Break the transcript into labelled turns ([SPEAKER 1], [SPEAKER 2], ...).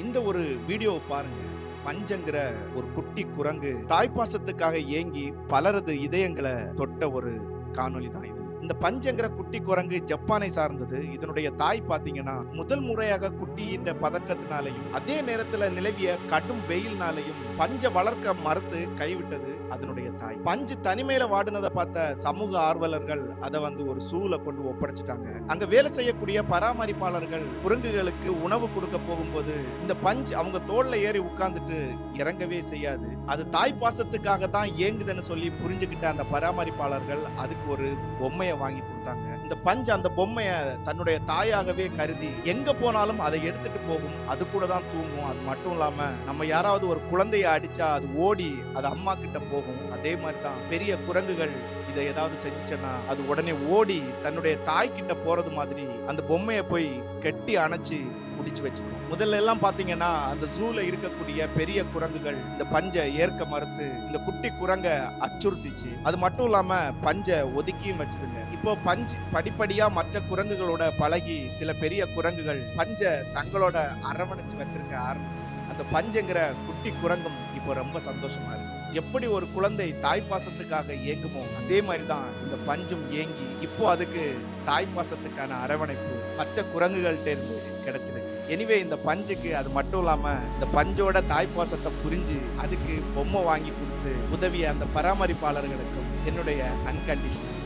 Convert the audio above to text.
[SPEAKER 1] இந்த ஒரு வீடியோ பாருங்க. பஞ்சங்கிற ஒரு குட்டி குரங்கு தாய்ப்பாசத்துக்காக ஏங்கி பலரது இதயங்களை தொட்ட ஒரு காணொளி தான் இது. இந்த பஞ்சங்கிற குட்டி குரங்கு ஜப்பானை சார்ந்தது. இதனுடைய தாய் பாத்தீங்கன்னா முதல் முறையாக குட்டியின் பதற்றத்தினாலையும் அதே நேரத்துல நிலவிய கடும் வெயில்னாலையும் பஞ்ச வளர்க்க மறுத்து கைவிட்டது அதனுடைய தாய். பஞ்சு தனிமையில வாடினதை பார்த்த சமூக ஆர்வலர்கள் அதை ஒரு சூல கொண்டு ஒப்படைச்சிட்டாங்க. அங்க வேலை செய்யக்கூடிய பராமரிப்பாளர்கள் குரங்குகளுக்கு உணவு கொடுக்க போகும்போது இந்த பஞ்சு அவங்க தோல்ல ஏறி உட்கார்ந்துட்டு இறங்கவே செய்யாது. அது தாய் பாசத்துக்காக தான் ஏங்குதுன்னு சொல்லி புரிஞ்சுக்கிட்ட அந்த பராமரிப்பாளர்கள் அதுக்கு ஒரு பொம்மையை வாங்கி கொடுத்தாங்க. இந்த பஞ்சு அந்த பொம்மைய தன்னுடைய தாயாகவே கருதி எங்க போனாலும் அதை எடுத்துட்டு போகும். அது கூட தான் தூங்கும். அது மட்டும் இல்லாம நம்ம யாராவது ஒரு குழந்தைய அடிச்சா அது ஓடி அது அம்மா கிட்ட போகும். அதே மாதிரி தான் பெரிய குரங்குகள் இதை ஏதாவது செஞ்சுச்சுன்னா அது உடனே ஓடி தன்னுடைய தாய் கிட்ட போறது மாதிரி அந்த பொம்மையை போய் கெட்டி அணைச்சு பிடிச்சு வச்சுக்கும். முதல்ல எல்லாம் பாத்தீங்கன்னா அந்த ஜூல இருக்கக்கூடிய பெரிய குரங்குகள் இந்த பஞ்சை ஏற்க மறுத்து இந்த குட்டி குரங்க அச்சுறுத்திச்சு. அது மட்டும் இல்லாம பஞ்ச ஒதுக்கியும் வச்சுதுங்க. இப்போ பஞ்சு படிப்படியா மற்ற குரங்குகளோட பழகி சில பெரிய குரங்குகள் பஞ்ச தங்களோட அரவணைச்சு வச்சிருக்க ஆரம்பிச்சு. அந்த பஞ்சுங்கிற குட்டி குரங்கும் இப்போ ரொம்ப சந்தோஷமா இருக்கு. எப்படி ஒரு குழந்தை தாய்ப்பாசத்துக்காக ஏங்குமோ அதே மாதிரிதான் இந்த பஞ்சும் ஏங்கி இப்போ அதுக்கு தாய்ப்பாசத்துக்கான அரவணைப்பு மற்ற குரங்குகள்கிட்ட இருந்து கிடைச்சிருக்கு. எனிவே இந்த பஞ்சுக்கு அது மட்டும் இல்லாம இந்த பஞ்சோட தாய்ப்பாசத்தை புரிஞ்சு அதுக்கு பொம்மை வாங்கி கொடுத்து உதவிய அந்த பராமரிப்பாளர்களுக்கும் என்னுடைய அன்கண்டிஷனல்